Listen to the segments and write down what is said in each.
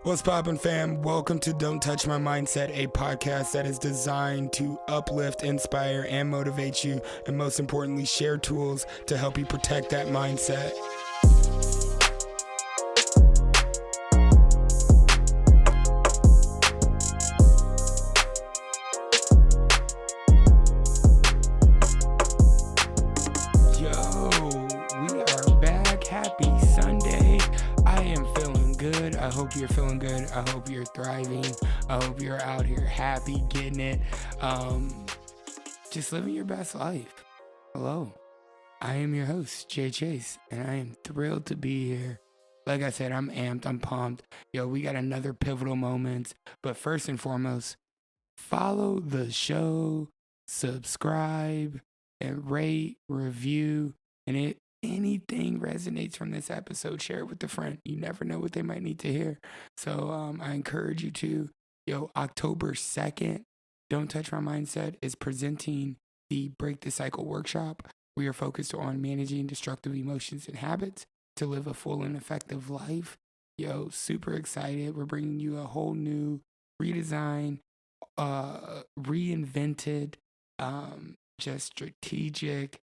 What's poppin', fam? Welcome to Don't Touch My Mindset, a podcast that is designed to uplift, inspire, and motivate you, and most importantly, share tools to help you protect that mindset. I hope you're feeling good. I hope you're thriving. I hope you're out here happy, getting it. Just living your best life. Hello. I am your host, Jay Chase, and I am thrilled to be here. Like I said, I'm amped. I'm pumped. Yo, we got another pivotal moment. But first and foremost, follow the show, subscribe, and rate, review, and anything resonates from this episode, share it with a friend. You never know what they might need to hear. So I encourage you to. October 2nd, Don't Touch My Mindset is presenting the Break the Cycle workshop. We are focused on managing destructive emotions and habits to live a full and effective life. Super excited. We're bringing you a whole new redesign, reinvented, just strategic,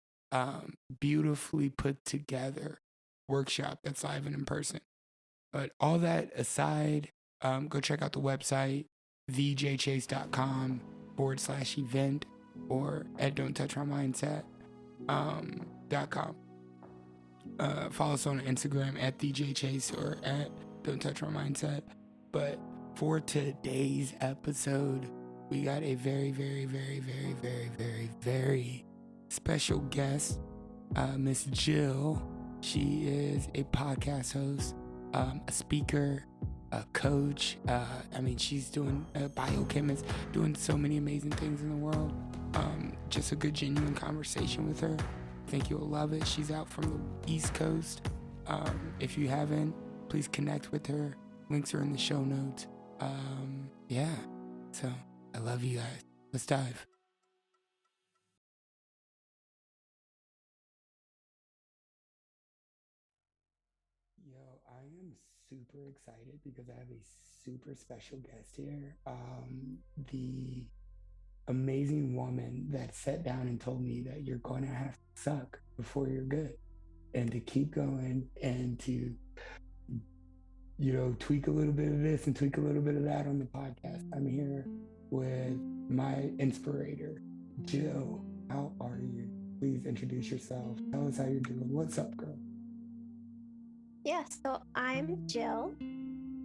beautifully put together workshop that's live and in person. But all that aside, go check out the website, thejchase.com/event or at don'ttouchmymindset.com. Follow us on Instagram at thejchase or at don'ttouchmymindset. But for today's episode, we got a very, very, very, very, very, very, very special guest, Miss Gill. She is a podcast host, a speaker, a coach. She's doing a biochemist, doing so many amazing things in the world. Just a good, genuine conversation with her. I think you'll love it. She's out from the East Coast. If you haven't, please connect with her. Links are in the show notes. So I love you guys. Let's dive. I am super excited because I have a super special guest here. The amazing woman that sat down and told me that you're going to have to suck before you're good, and to keep going and to, tweak a little bit of this and tweak a little bit of that on the podcast. I'm here with my inspirator, Gill. How are you? Please introduce yourself. Tell us how you're doing. What's up, girl? Yeah, so I'm Gill.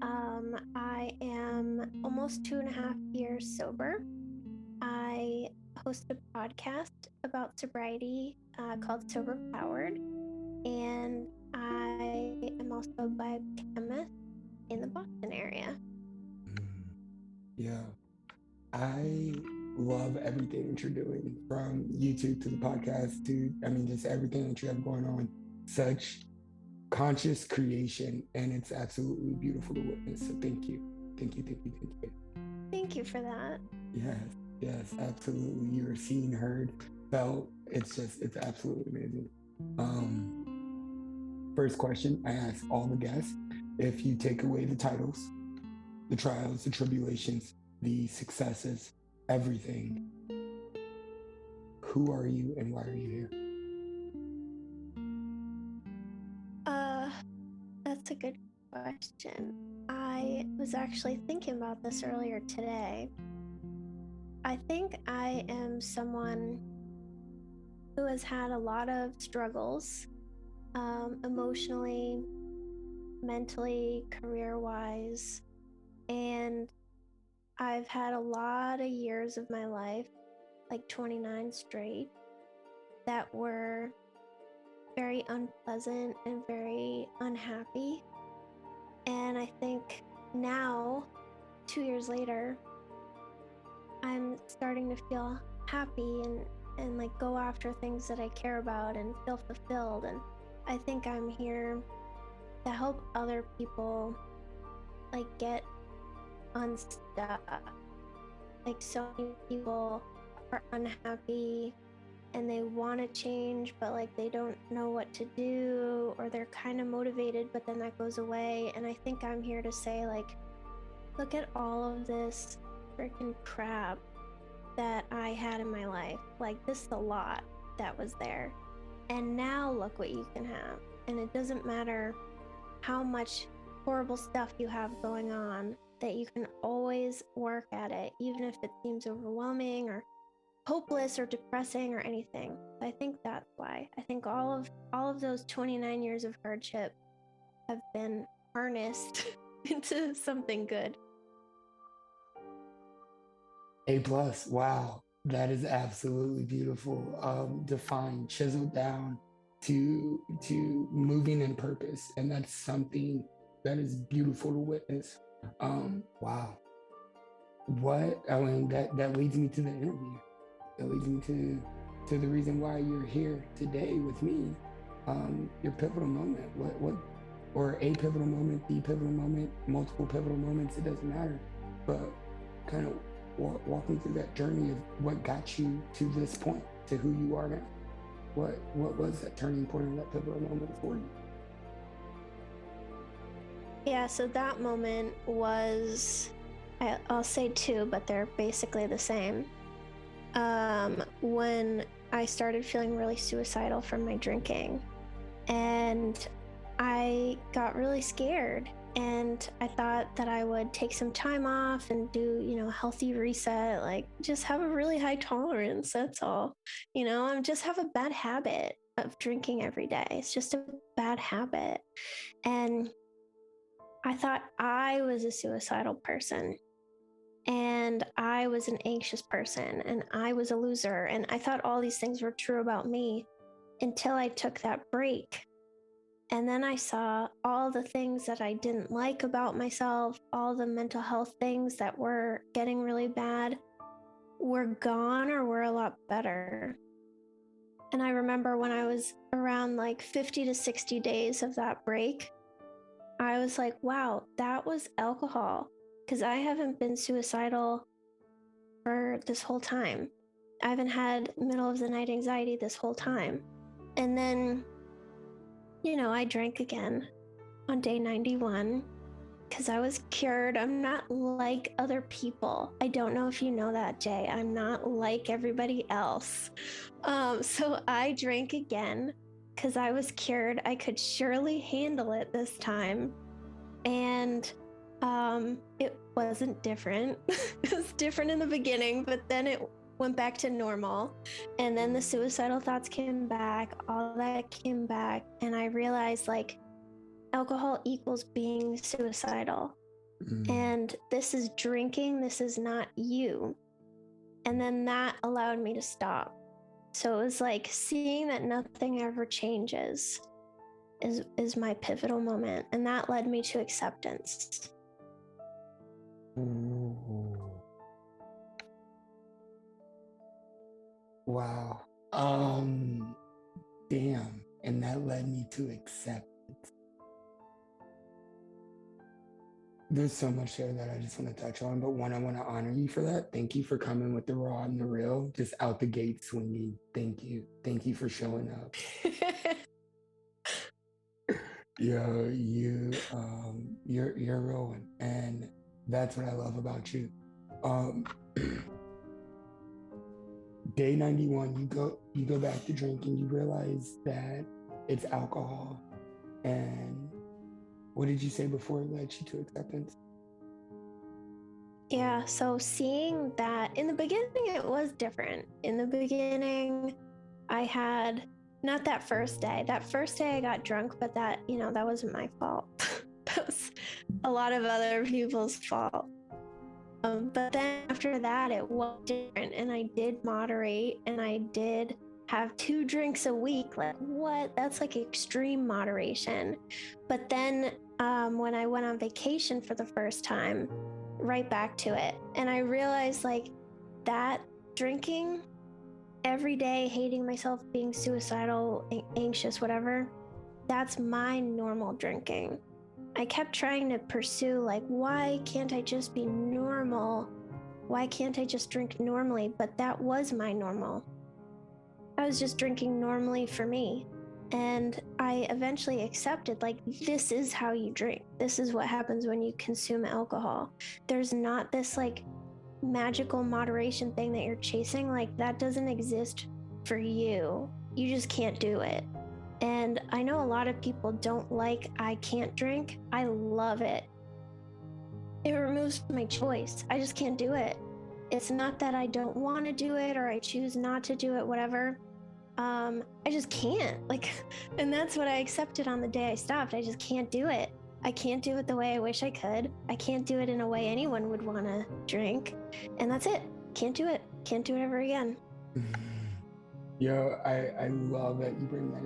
I am almost 2.5 years sober. I host a podcast about sobriety called Sober Powered, and I am also a biochemist in the Boston area. Yeah, I love everything that you're doing, from YouTube to the podcast to, just everything that you have going on. Such conscious creation, and it's absolutely beautiful to witness. So thank you. Thank you for that. Yes, absolutely. You are seen, heard, felt. It's absolutely amazing. First question I ask all the guests: if you take away the titles, the trials, the tribulations, the successes, everything, who are you and why are you here? That's a good question. I was actually thinking about this earlier today. I think I am someone who has had a lot of struggles, emotionally, mentally, career-wise, and I've had a lot of years of my life, like 29 straight, that were very unpleasant and very unhappy. And I think now, 2 years later, I'm starting to feel happy and like go after things that I care about and feel fulfilled. And I think I'm here to help other people like get unstuck. Like, so many people are unhappy and they want to change, but like they don't know what to do, or they're kind of motivated, but then that goes away. And I think I'm here to say, like, look at all of this freaking crap that I had in my life. Like, this is a lot that was there. And now look what you can have. And it doesn't matter how much horrible stuff you have going on, that you can always work at it, even if it seems overwhelming or hopeless or depressing or anything. I think that's why. I think all of those 29 years of hardship have been harnessed into something good. A plus. Wow. That is absolutely beautiful. Defined, chiseled down to moving in purpose. And that's something that is beautiful to witness. Wow. That leads me to the interview. That leads me to the reason why you're here today with me. Your pivotal moment. Or a pivotal moment, the pivotal moment, multiple pivotal moments, it doesn't matter. But kind of walk me through that journey of what got you to this point, to who you are now. What was that turning point of that pivotal moment for you? Yeah, so that moment was, I'll say two, but they're basically the same. When I started feeling really suicidal from my drinking, and I got really scared, and I thought that I would take some time off and do, a healthy reset, like just have a really high tolerance, that's all. And just have a bad habit of drinking every day. It's just a bad habit. And I thought I was a suicidal person, and I was an anxious person, and I was a loser, and I thought all these things were true about me until I took that break. And then I saw all the things that I didn't like about myself, all the mental health things that were getting really bad were gone or were a lot better. And I remember when I was around like 50 to 60 days of that break, I was like, wow, that was alcohol. Because I haven't been suicidal for this whole time. I haven't had middle of the night anxiety this whole time. And then, I drank again on day 91 because I was cured. I'm not like other people. I don't know if you know that, Jay. I'm not like everybody else. So I drank again because I was cured. I could surely handle it this time. And it wasn't different. It was different in the beginning, but then it went back to normal. And then the suicidal thoughts came back, all that came back. And I realized like alcohol equals being suicidal. And this is drinking, this is not you. And then that allowed me to stop. So it was like seeing that nothing ever changes is my pivotal moment. And that led me to acceptance. Ooh. Wow. Damn. And that led me to acceptance. There's so much there that I just want to touch on, but one, I want to honor you for that. Thank you for coming with the raw and the real, just out the gate swinging. Thank you. Thank you for showing up. You're a real one, and that's what I love about you. Day 91, you go back to drinking. You realize that it's alcohol, and what did you say before it led you to acceptance? Yeah, so seeing that in the beginning, it was different. In the beginning, I had not that first day. That first day I got drunk, but that wasn't my fault. That was a lot of other people's fault. But then after that, it was different, and I did moderate, and I did have 2 drinks a week. Like, what? That's like extreme moderation. But then when I went on vacation for the first time, right back to it. And I realized like that drinking every day, hating myself, being suicidal, anxious, whatever, that's my normal drinking. I kept trying to pursue like, why can't I just be normal? Why can't I just drink normally? But that was my normal. I was just drinking normally for me. And I eventually accepted, like, this is how you drink. This is what happens when you consume alcohol. There's not this like magical moderation thing that you're chasing. Like, that doesn't exist for you. You just can't do it. And I know a lot of people don't like I can't drink. I love it. It removes my choice. I just can't do it. It's not that I don't want to do it or I choose not to do it, whatever. I just can't. Like, and that's what I accepted on the day I stopped. I just can't do it. I can't do it the way I wish I could. I can't do it in a way anyone would want to drink. And that's it. Can't do it. Can't do it ever again. Yo, I love that you bring that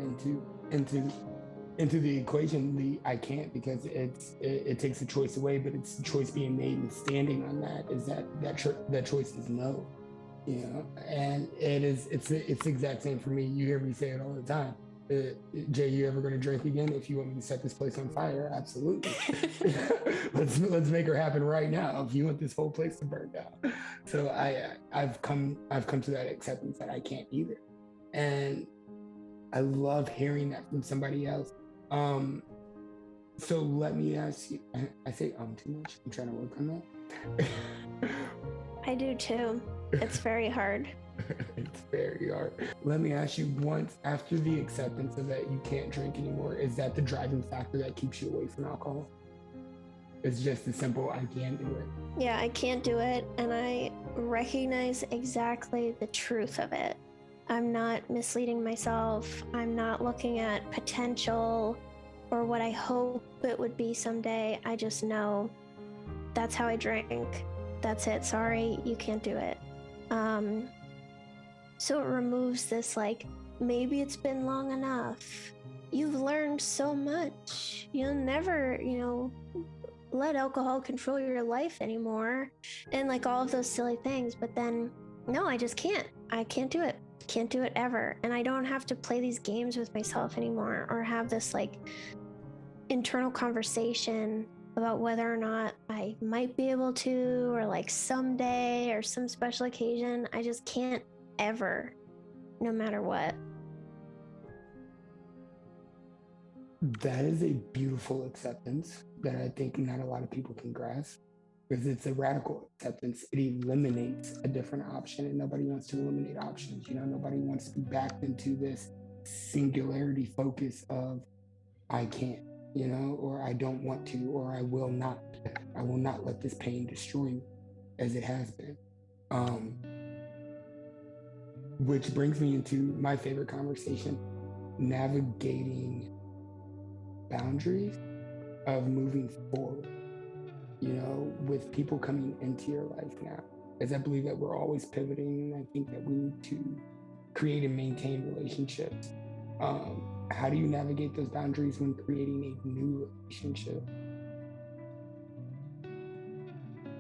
into the equation, the I can't, because it takes a choice away, but it's the choice being made and standing on that is that choice is no, you know, and it's the exact same for me. You hear me say it all the time. Jay, you ever going to drink again? If you want me to set this place on fire, absolutely. let's make her happen right now. If you want this whole place to burn down, so I've come to that acceptance that I can't either, and I love hearing that from somebody else. So let me ask you. I say too much. I'm trying to work on that. I do too. It's very hard. It's very hard. Let me ask you, once after the acceptance of that you can't drink anymore, is that the driving factor that keeps you away from alcohol? It's just as simple, I can't do it. Yeah, I can't do it. And I recognize exactly the truth of it. I'm not misleading myself. I'm not looking at potential or what I hope it would be someday. I just know that's how I drink. That's it. Sorry, you can't do it. So it removes this, like, maybe it's been long enough. You've learned so much. You'll never, let alcohol control your life anymore. And like all of those silly things. But then, no, I just can't. I can't do it. Can't do it ever. And I don't have to play these games with myself anymore or have this like internal conversation about whether or not I might be able to, or like someday or some special occasion. I just can't ever, no matter what. That is a beautiful acceptance that I think not a lot of people can grasp, because it's a radical acceptance. It eliminates a different option, and nobody wants to eliminate options. Nobody wants to be backed into this singularity focus of I can't, or I don't want to, or I will not. I will not let this pain destroy me as it has been. Which brings me into my favorite conversation, navigating boundaries of moving forward, with people coming into your life now. As I believe that we're always pivoting, and I think that we need to create and maintain relationships. How do you navigate those boundaries when creating a new relationship?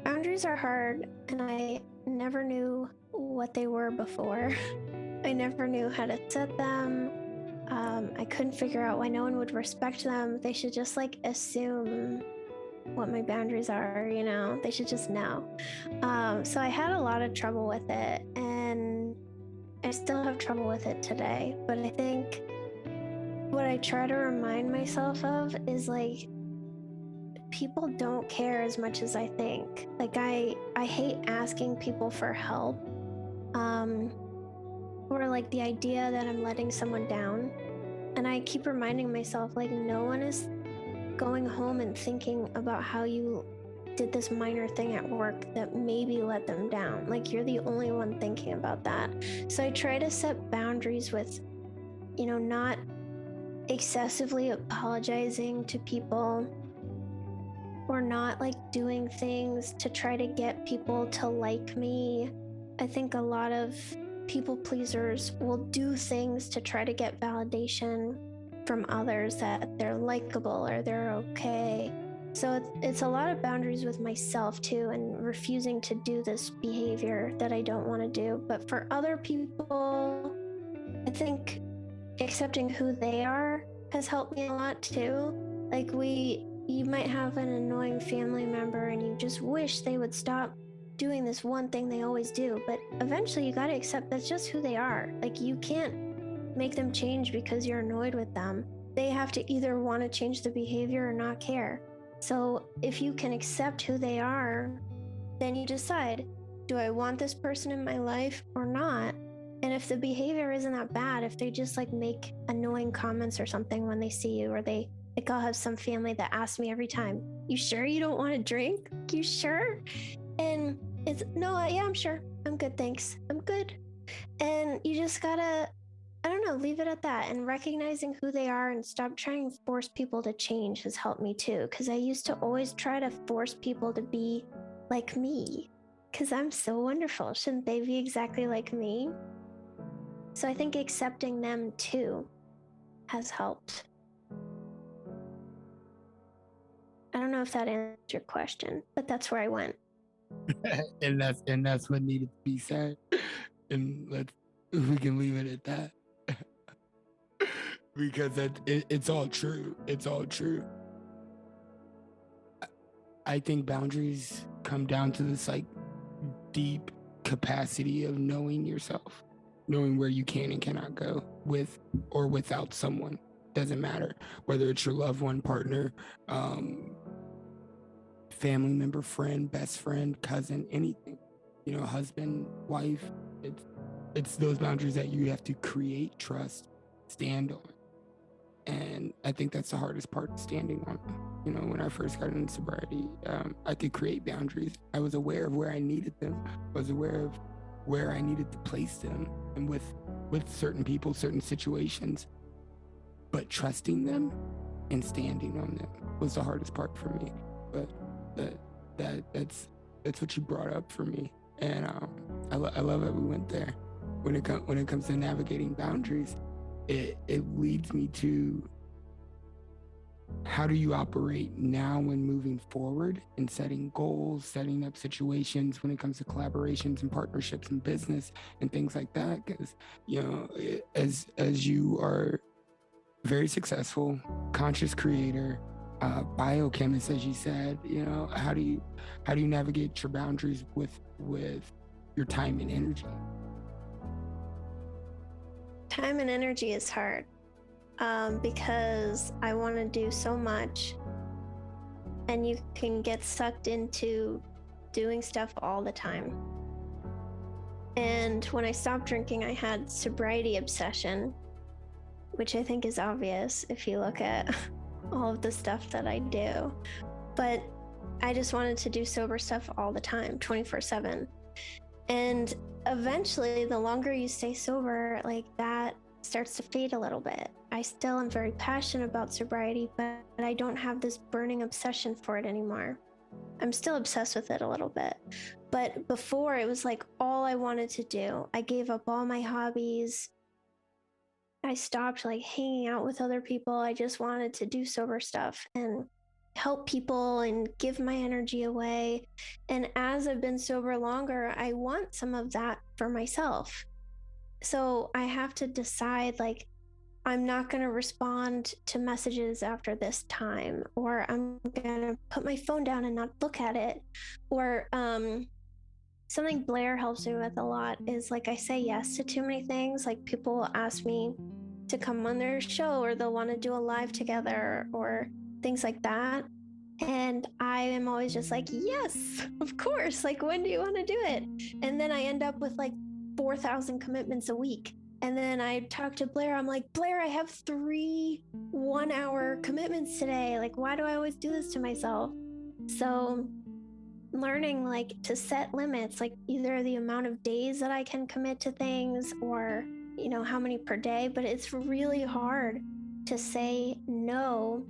Boundaries are hard, and I never knew what they were before. I never knew how to set them. I couldn't figure out why no one would respect them. They should just like assume what my boundaries are, they should just know. So I had a lot of trouble with it, and I still have trouble with it today. But I think what I try to remind myself of is like, people don't care as much as I think. Like I hate asking people for help, or like the idea that I'm letting someone down. And I keep reminding myself, like, no one is going home and thinking about how you did this minor thing at work that maybe let them down. Like, you're the only one thinking about that. So I try to set boundaries with, not excessively apologizing to people, or not like doing things to try to get people to like me. I think a lot of people pleasers will do things to try to get validation from others that they're likable or they're okay. So it's a lot of boundaries with myself too, and refusing to do this behavior that I don't want to do. But for other people, I think accepting who they are has helped me a lot too. Like you might have an annoying family member and you just wish they would stop doing this one thing they always do, but eventually you got to accept that's just who they are. Like, you can't make them change because you're annoyed with them. They have to either want to change the behavior or not care. So if you can accept who they are, then you decide, do I want this person in my life or not? And if the behavior isn't that bad, if they just like make annoying comments or something when they see you, or they, like, I'll have some family that asks me every time, you sure you don't want to drink? You sure? And it's, no, yeah, I'm sure. I'm good, thanks. I'm good. And you just gotta, I don't know, leave it at that. And recognizing who they are and stop trying to force people to change has helped me too. Because I used to always try to force people to be like me, because I'm so wonderful. Shouldn't they be exactly like me? So I think accepting them too has helped. I don't know if that answers your question, but that's where I went. and that's what needed to be said. And we can leave it at that. Because it's all true. It's all true. I think boundaries come down to this like deep capacity of knowing yourself, knowing where you can and cannot go with or without someone. Doesn't matter whether it's your loved one, partner, family member, friend, best friend, cousin, anything, husband, wife. It's those boundaries that you have to create, trust, stand on. And I think that's the hardest part, standing on them. When I first got into sobriety, I could create boundaries. I was aware of where I needed them. I was aware of where I needed to place them, and with certain people, certain situations. But trusting them and standing on them was the hardest part for me. But that's what you brought up for me, and I love that we went there. When it comes to navigating boundaries, it leads me to, how do you operate now when moving forward and setting goals, setting up situations when it comes to collaborations and partnerships and business and things like that? Because as you are very successful, conscious creator, biochemist, as you said, how do you navigate your boundaries with your time and energy? Time and energy is hard, because I want to do so much, and you can get sucked into doing stuff all the time. And when I stopped drinking, I had sobriety obsession, which I think is obvious if you look at all of the stuff that I do. But I just wanted to do sober stuff all the time, 24/7. And eventually, the longer you stay sober, like, that starts to fade a little bit. I still am very passionate about sobriety, but I don't have this burning obsession for it anymore. I'm still obsessed with it a little bit. But before, it was like all I wanted to do. I gave up all my hobbies. I stopped like hanging out with other people. I just wanted to do sober stuff and help people and give my energy away. And as I've been sober longer, I want some of that for myself. So I have to decide, like, I'm not going to respond to messages after this time, or I'm going to put my phone down and not look at it. Or something Blair helps me with a lot is, like, I say yes to too many things. Like, people will ask me to come on their show, or they'll want to do a live together, or things like that. And I am always just like, yes, of course. Like, when do you want to do it? And then I end up with like 4,000 commitments a week. And then I talk to Blair. I'm like, Blair, I have 3 1-hour commitments today. Like, why do I always do this to myself? So learning, like, to set limits, like either the amount of days that I can commit to things, or how many per day. But it's really hard to say no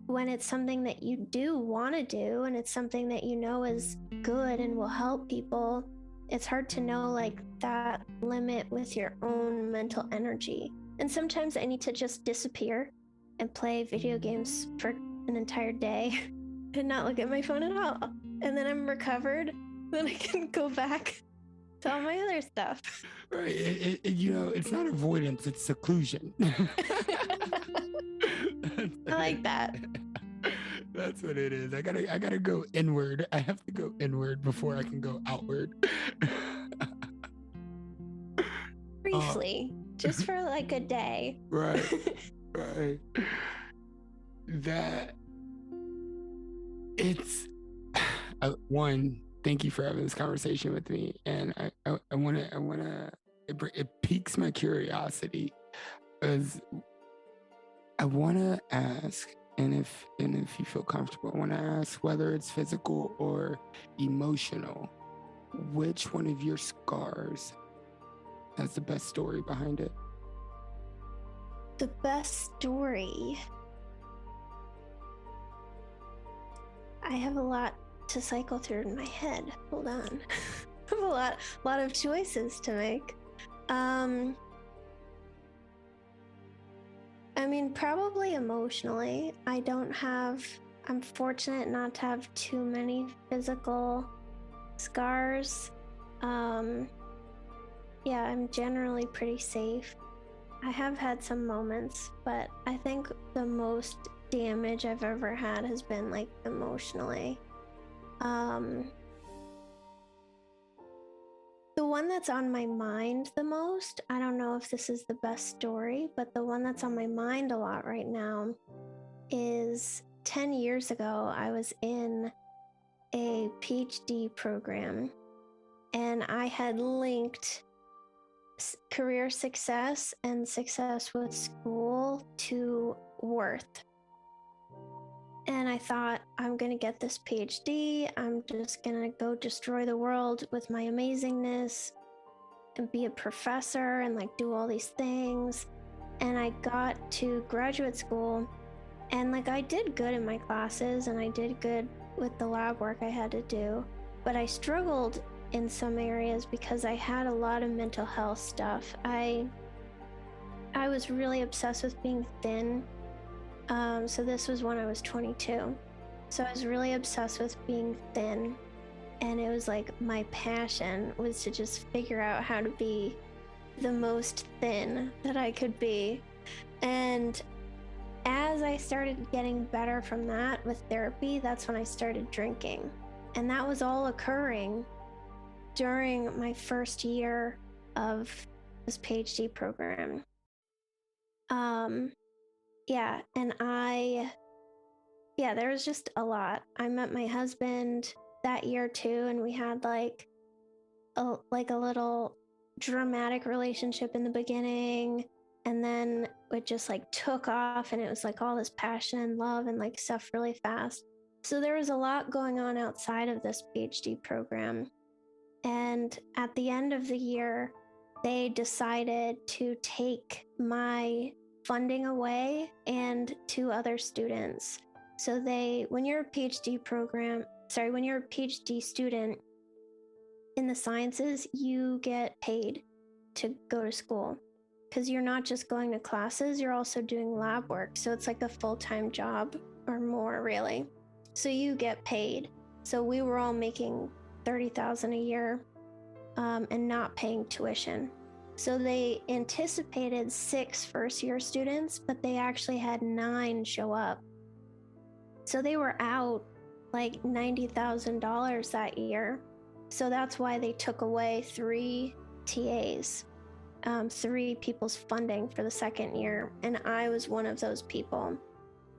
when it's something that you do want to do, and it's something that is good and will help people. It's hard to know, like, that limit with your own mental energy. And sometimes I need to just disappear and play video games for an entire day and not look at my phone at all. And then I'm recovered. Then I can go back to all my other stuff. Right. It's not avoidance, it's seclusion. I like that. That's what it is. I gotta go inward. I have to go inward before I can go outward. Briefly. just for like a day. Right. Right. That it's one. Thank you for having this conversation with me, and I wanna. It piques my curiosity, because I wanna ask, and if you feel comfortable, I wanna ask whether it's physical or emotional. Which one of your scars has the best story behind it? The best story. I have a lot to cycle through in my head. Hold on. I have a lot of choices to make. I mean, probably emotionally. I'm fortunate not to have too many physical scars. Yeah, I'm generally pretty safe. I have had some moments, but I think the most damage I've ever had has been like emotionally. The one that's on my mind the most, I don't know if this is the best story, but the one that's on my mind a lot right now is 10 years ago, I was in a PhD program and I had linked career success and success with school to worth. And I thought, I'm going to get this PhD. I'm just going to go destroy the world with my amazingness and be a professor and like do all these things. And I got to graduate school and like I did good in my classes and I did good with the lab work I had to do. But I struggled in some areas because I had a lot of mental health stuff. I was really obsessed with being thin. So this was when I was 22. So I was really obsessed with being thin. And it was like my passion was to just figure out how to be the most thin that I could be. And as I started getting better from that with therapy, that's when I started drinking. And that was all occurring during my first year of this PhD program. Yeah, and there was just a lot. I met my husband that year too, and we had like a little dramatic relationship in the beginning, and then it just like took off, and it was like all this passion and love and like stuff really fast. So there was a lot going on outside of this PhD program. And at the end of the year, they decided to take my funding away and 2 other students. So when you're a PhD student in the sciences, you get paid to go to school because you're not just going to classes, you're also doing lab work. So it's like a full-time job or more, really. So you get paid. So we were all making $30,000 a year and not paying tuition. So they anticipated 6 first-year students, but they actually had 9 show up. So they were out like $90,000 that year. So that's why they took away 3 TAs, 3 people's funding for the second year. And I was one of those people.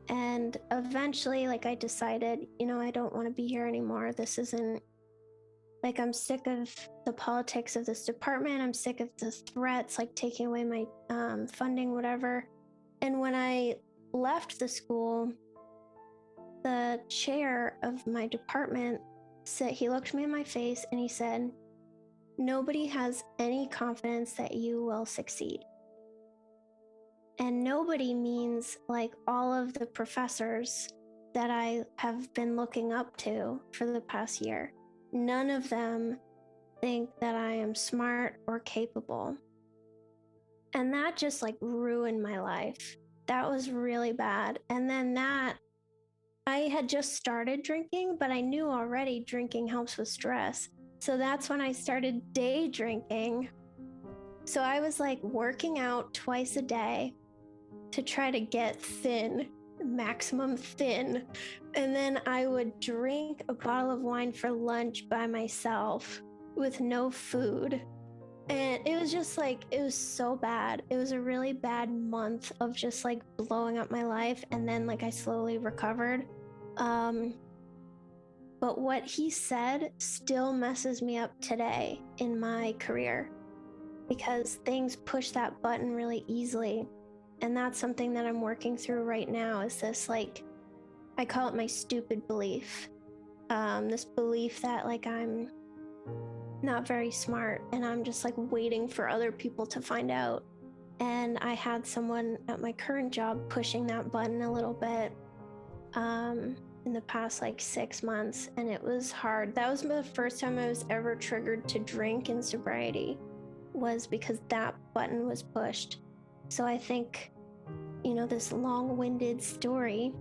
And eventually, like I decided, I don't want to be here anymore. This isn't, like, I'm sick of the politics of this department. I'm sick of the threats, like taking away my funding, whatever. And when I left the school, the chair of my department said, he looked me in my face and he said, "Nobody has any confidence that you will succeed." And nobody means like all of the professors that I have been looking up to for the past year. None of them think that I am smart or capable. And that just like ruined my life. That was really bad. And then I had just started drinking, but I knew already drinking helps with stress. So that's when I started day drinking. So I was like working out twice a day to try to get thin, maximum thin. And then I would drink a bottle of wine for lunch by myself with no food. And it was just like, it was so bad. It was a really bad month of just like blowing up my life. And then like I slowly recovered. But what he said still messes me up today in my career because things push that button really easily. And that's something that I'm working through right now is this, like, I call it my stupid belief. This belief that like I'm not very smart and I'm just like waiting for other people to find out. And I had someone at my current job pushing that button a little bit in the past like 6 months, and it was hard. That was the first time I was ever triggered to drink in sobriety, was because that button was pushed. So I think, you know, this long-winded story,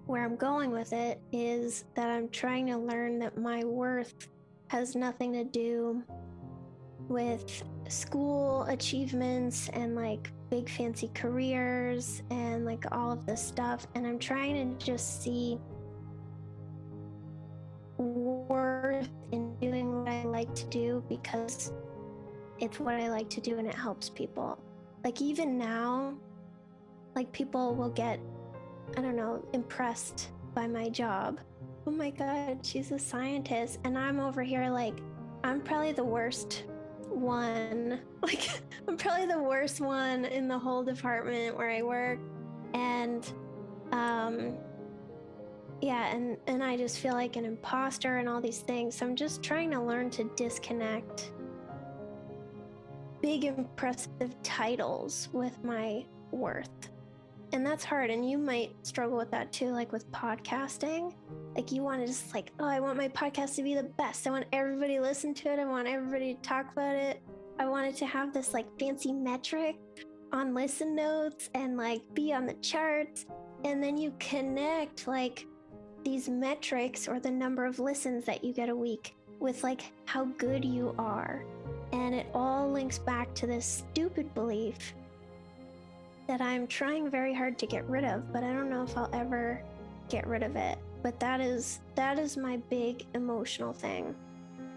where I'm going with it is that I'm trying to learn that my worth has nothing to do with school achievements and like big fancy careers and like all of this stuff. And I'm trying to just see worth in doing what I like to do because it's what I like to do and it helps people. Like even now, like people will get, I don't know, impressed by my job. Oh my God, she's a scientist. And I'm over here like, I'm probably the worst one. Like, I'm probably the worst one in the whole department where I work. And, yeah, and I just feel like an imposter and all these things. So I'm just trying to learn to disconnect big, impressive titles with my worth. And that's hard, and you might struggle with that too, like with podcasting. Like you want to just like, oh, I want my podcast to be the best. I want everybody to listen to it. I want everybody to talk about it. I want it to have this like fancy metric on listen notes and like be on the charts. And then you connect like these metrics or the number of listens that you get a week with like how good you are. And it all links back to this stupid belief that I'm trying very hard to get rid of, but I don't know if I'll ever get rid of it. But that is my big emotional thing,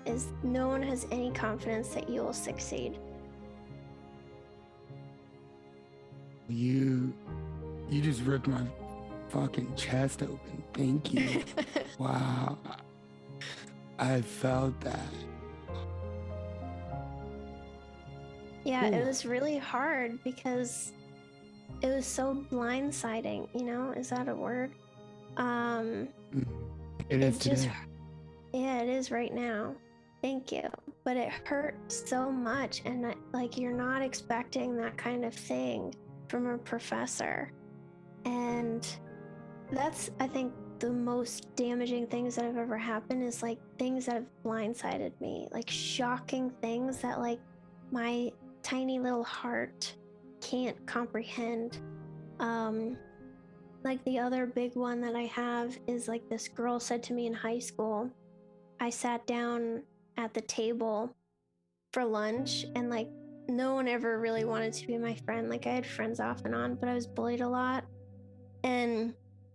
is no one has any confidence that you will succeed. You just ripped my fucking chest open. Thank you. Wow. I felt that. Yeah, Ooh. it was really hard because it was so blindsiding, you know? Is that a word? It is today. Yeah, it is right now. Thank you. But it hurt so much, and like you're not expecting that kind of thing from a professor. And that's, I think, the most damaging things that have ever happened is like things that have blindsided me, like shocking things that like my tiny little heart can't comprehend. Like the other big one that I have is like this girl said to me in high school. I sat down at the table for lunch and like no one ever really wanted to be my friend. Like I had friends off and on, but I was bullied a lot. And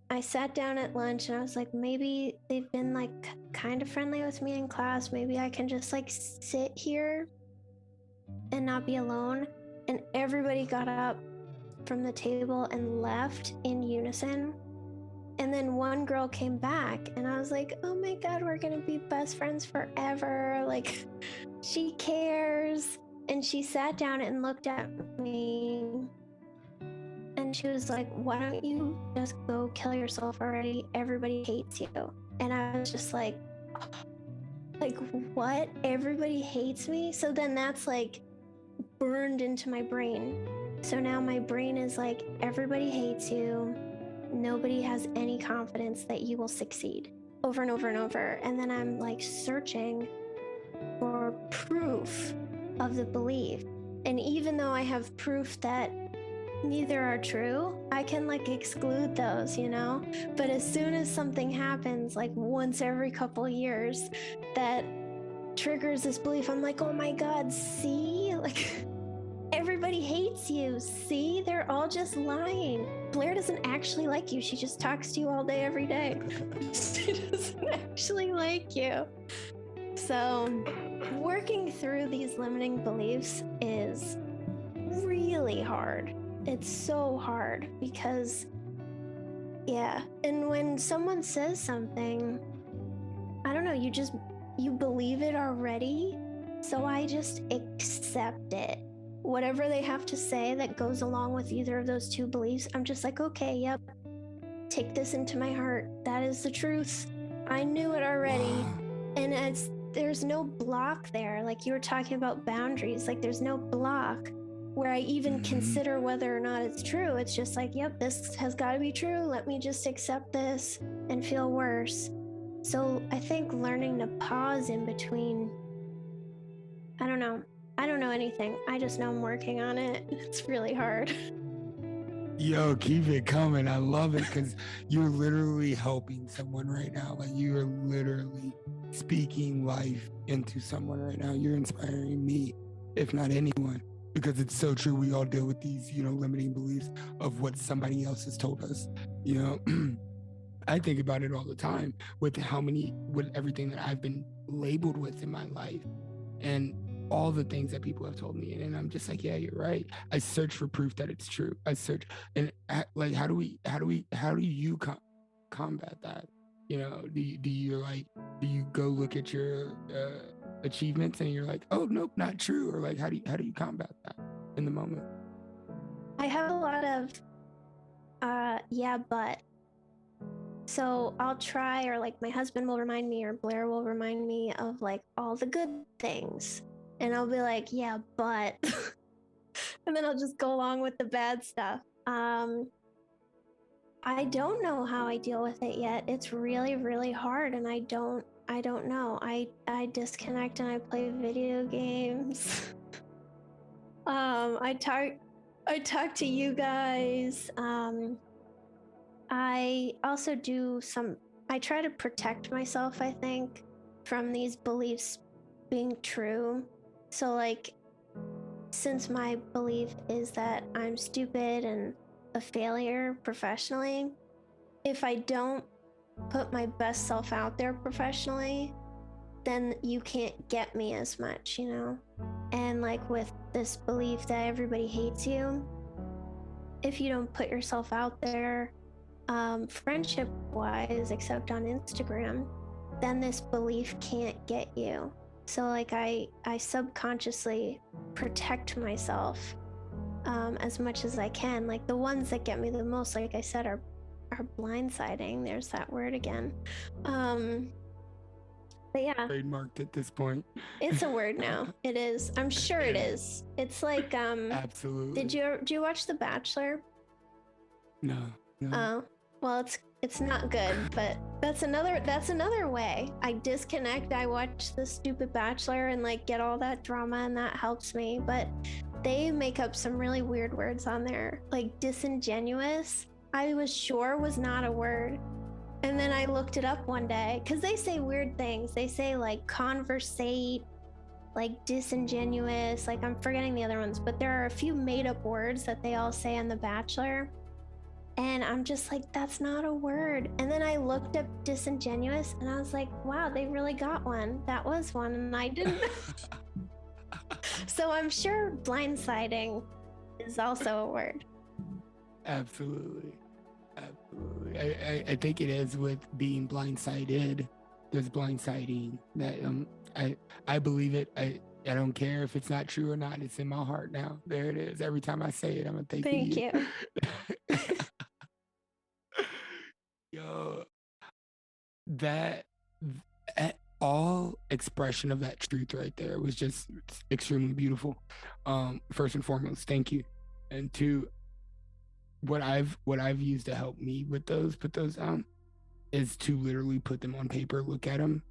I sat down at lunch and I was like, maybe they've been like kind of friendly with me in class. Maybe I can just like sit here and not be alone. And everybody got up from the table and left in unison. And then one girl came back and I was like, oh my God, we're gonna be best friends forever. Like, she cares. And she sat down and looked at me and she was like, why don't you just go kill yourself already? Everybody hates you. And I was just like what? Everybody hates me? So then that's like burned into my brain. So now my brain is like, everybody hates you. Nobody has any confidence that you will succeed, over and over and over. And then I'm like searching for proof of the belief. And even though I have proof that neither are true, I can like exclude those, you know? But as soon as something happens, like once every couple years, that triggers this belief, I'm like, oh my God, see? Like, everybody hates you. See, they're all just lying. Blair doesn't actually like you. She just talks to you all day, every day. She doesn't actually like you. So Working through these limiting beliefs is really hard. It's so hard because, yeah. And when someone says something, I don't know, you believe it already. So I just accept it. Whatever they have to say that goes along with either of those two beliefs, I'm just like, okay, yep, take this into my heart. That is the truth. I knew it already. And there's no block there. Like you were talking about boundaries, like there's no block where I even consider whether or not it's true. It's just like, yep, this has got to be true. Let me just accept this and feel worse. So I think learning to pause in between, I don't know anything. I just know I'm working on it. It's really hard. Yo, keep it coming. I love it because you're literally helping someone right now. Like you are literally speaking life into someone right now. You're inspiring me, if not anyone, because it's so true. We all deal with these, limiting beliefs of what somebody else has told us. I think about it all the time with everything that I've been labeled with in my life. And all the things that people have told me, and I'm just like, yeah, you're right. I search for proof that it's true. I search, and like, how do you combat that? Do you go look at your achievements and you're like, oh nope, not true, or like, how do you combat that in the moment? I have a lot of yeah, but. So I'll try, or like my husband will remind me, or Blair will remind me of like all the good things. And I'll be like, yeah, but. And then I'll just go along with the bad stuff. I don't know how I deal with it yet. It's really, really hard, and I don't know. I disconnect and I play video games. I talk to you guys. I also I try to protect myself, I think, from these beliefs being true. So like, since my belief is that I'm stupid and a failure professionally, if I don't put my best self out there professionally, then you can't get me as much, And like with this belief that everybody hates you, if you don't put yourself out there, friendship wise, except on Instagram, then this belief can't get you. So like I subconsciously protect myself as much as I can. Like the ones that get me the most, like I said, are blindsiding. There's that word again. But yeah, trademarked at this point. It's a word now. It is. I'm sure it is. It's like absolutely. Did you watch The Bachelor? No. Oh, well, it's not good, but that's another way. I disconnect. I watch the stupid Bachelor and like get all that drama, and that helps me. But they make up some really weird words on there, like disingenuous. I was sure was not a word. And then I looked it up one day because they say weird things. They say like conversate, like disingenuous, like I'm forgetting the other ones, but there are a few made up words that they all say on The Bachelor. And I'm just like, that's not a word. And then I looked up disingenuous and I was like, wow, they really got one. That was one and I didn't. So I'm sure blindsiding is also a word. Absolutely. I think it is with being blindsided. There's blindsiding that I believe it. I don't care if it's not true or not. It's in my heart now. There it is. Every time I say it, I'm gonna thank you. Yo, that all expression of that truth right there was just extremely beautiful. First and foremost, thank you. And two, what I've used to help me with put those down is to literally put them on paper, look at them,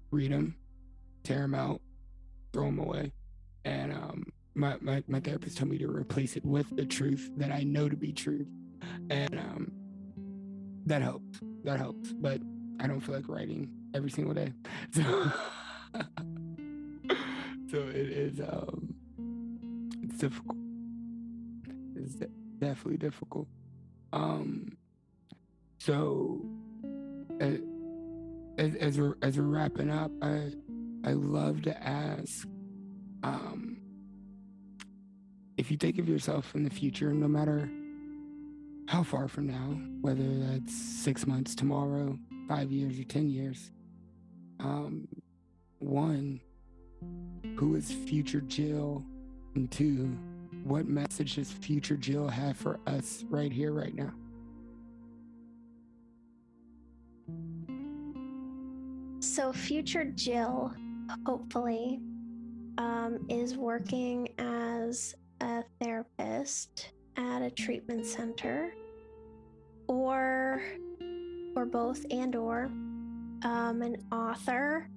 read them, tear them out, throw them away. And my therapist told me to replace it with the truth that I know to be truth. And that helps. But I don't feel like writing every single day. So it is it's difficult. It's definitely difficult. So as we're wrapping up, I I love to ask, if you think of yourself in the future, no matter how far from now, whether that's 6 months, tomorrow, 5 years, or 10 years, one, who is future Gill? And two, what message does future Gill have for us right here, right now? So future Gill, hopefully, is working as a therapist at a treatment center, or both, and or an author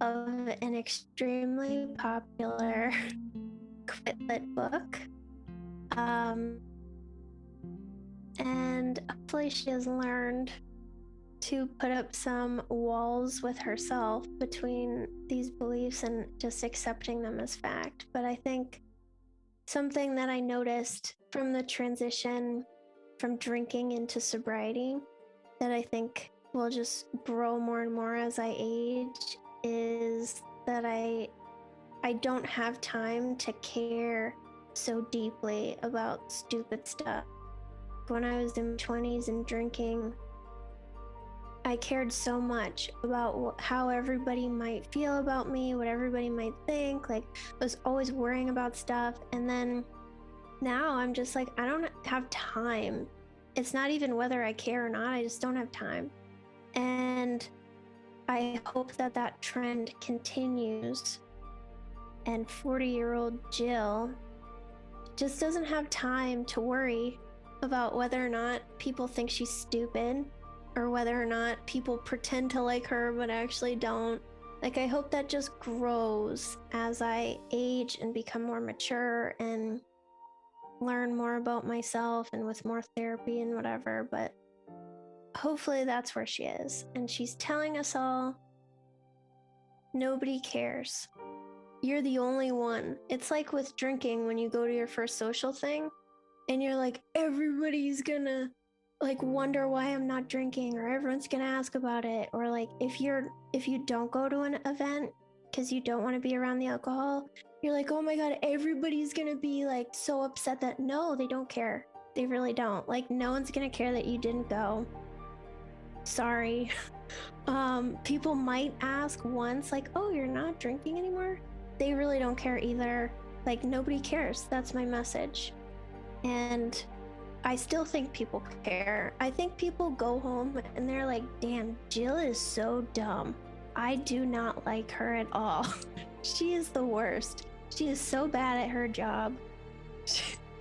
of an extremely popular quit lit book. And hopefully she has learned to put up some walls with herself between these beliefs and just accepting them as fact. But I think something that I noticed from the transition from drinking into sobriety that I think will just grow more and more as I age is that I don't have time to care so deeply about stupid stuff. When I was in my 20s and drinking, I cared so much about how everybody might feel about me, what everybody might think. Like, I was always worrying about stuff. And then now I'm just like, I don't have time. It's not even whether I care or not, I just don't have time. And I hope that that trend continues. And 40-year-old Gill just doesn't have time to worry about whether or not people think she's stupid, or whether or not people pretend to like her but actually don't. Like, I hope that just grows as I age and become more mature and learn more about myself and with more therapy and whatever. But hopefully that's where she is. And she's telling us all, nobody cares. You're the only one. It's like with drinking, when you go to your first social thing and you're like, everybody's gonna like wonder why I'm not drinking, or everyone's gonna ask about it. Or like if you don't go to an event because you don't want to be around the alcohol, you're like, oh my god, everybody's gonna be like so upset. That no, they don't care. They really don't. Like, no one's gonna care that you didn't go. Sorry. People might ask once, like, oh, you're not drinking anymore? They really don't care either. Like, nobody cares. That's my message. And I still think people care. I think people go home and they're like, damn, Gill is so dumb. I do not like her at all. She is the worst. She is so bad at her job.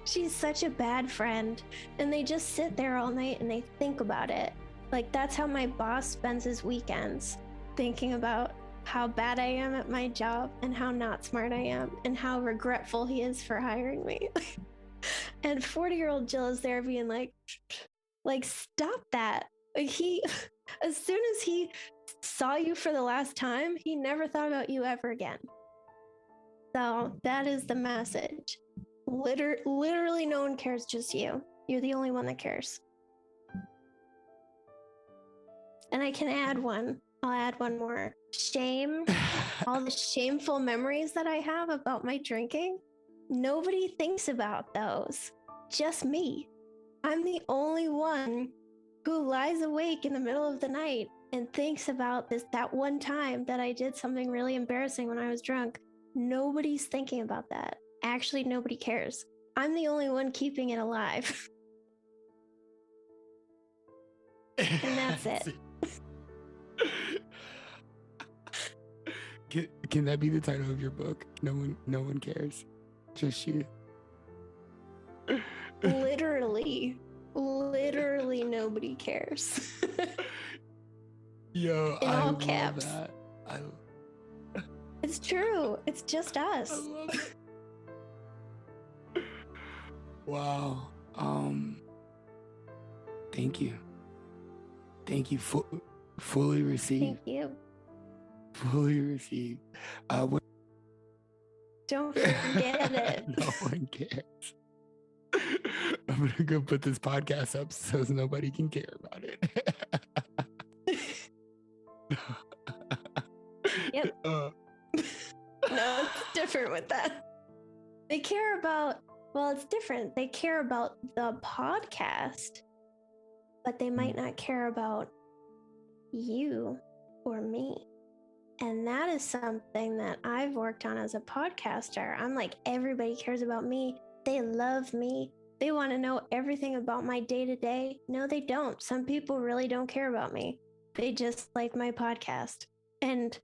She's such a bad friend. And they just sit there all night and they think about it. Like, that's how my boss spends his weekends, thinking about how bad I am at my job and how not smart I am and how regretful he is for hiring me. And 40-year-old Gill is there being like, stop that. Like, he, as soon as he saw you for the last time, he never thought about you ever again. So that is the message. Literally no one cares, just you. You're the only one that cares. And I can add one. I'll add one more. Shame. All the shameful memories that I have about my drinking. Nobody thinks about those. Just me. I'm the only one who lies awake in the middle of the night and thinks about that one time that I did something really embarrassing when I was drunk. Nobody's thinking about that. Actually, nobody cares. I'm the only one keeping it alive. And that's it. Can that be the title of your book? No one cares, just you. Literally nobody cares. Yo, in I all love caps. that. It's true. It's just us. I love it. Wow. Thank you. Thank you. Fully received. Thank you. Fully received. Don't forget it. No one cares. I'm gonna go put this podcast up so nobody can care about it. Yep. No, it's different with that. They care about, well, it's different. They care about the podcast, but they might not care about you or me. And that is something that I've worked on as a podcaster. I'm like, everybody cares about me. They love me. They want to know everything about my day-to-day. No, they don't. Some people really don't care about me. They just like my podcast. And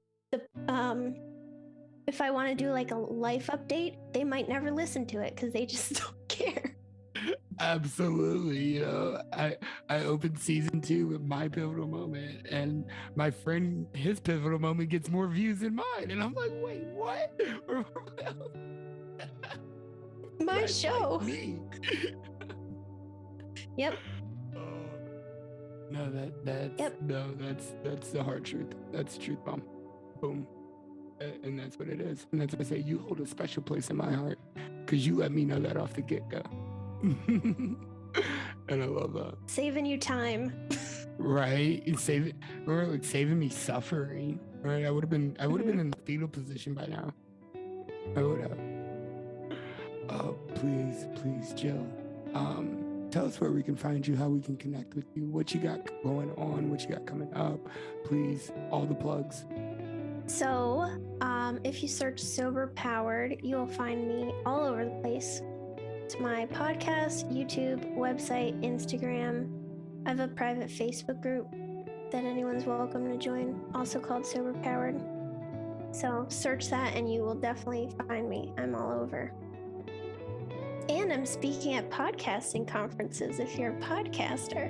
if I want to do like a life update, they might never listen to it because they just don't care. Absolutely. You know, I opened season 2 with my pivotal moment, and my friend, his pivotal moment gets more views than mine. And I'm like, wait, what? My That's show. like me. Yep. No, that's the hard truth. That's the truth, Mom. Boom. And that's what it is. And that's what I say, you hold a special place in my heart because you let me know that off the get-go. And I love that. Saving you time. Right? Saving me suffering. Right? I would have been in the fetal position by now. I would have. Oh, please, Jill. Tell us where we can find you, how we can connect with you, what you got going on, what you got coming up. Please, all the plugs. So, if you search Sober Powered, you will find me all over the place. It's my podcast, YouTube, website, Instagram. I have a private Facebook group that anyone's welcome to join, also called Sober Powered. So search that and you will definitely find me. I'm all over. And I'm speaking at podcasting conferences if you're a podcaster.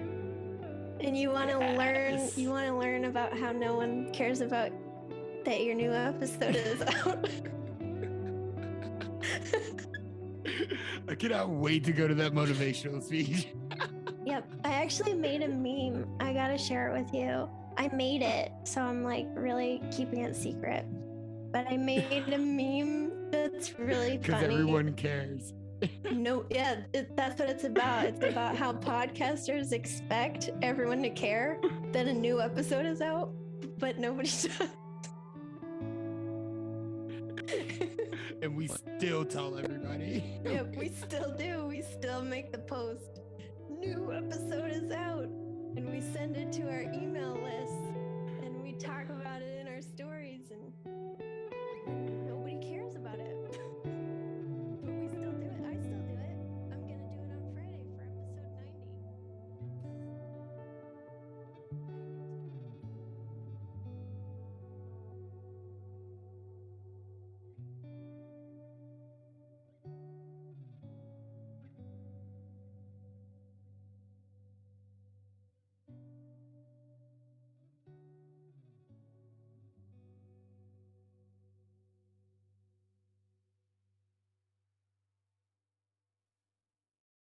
And you want to learn about how no one cares about that your new episode is out. I cannot wait to go to that motivational speech. Yep, I actually made a meme. I gotta share it with you. I made it, so I'm like really keeping it secret. But I made a meme that's really funny. Because everyone cares. No, yeah, that's what it's about. It's about how podcasters expect everyone to care that a new episode is out, but nobody does. And we still tell everybody. Yep, we still do. We still make the post. New episode is out. And we send it to our email list.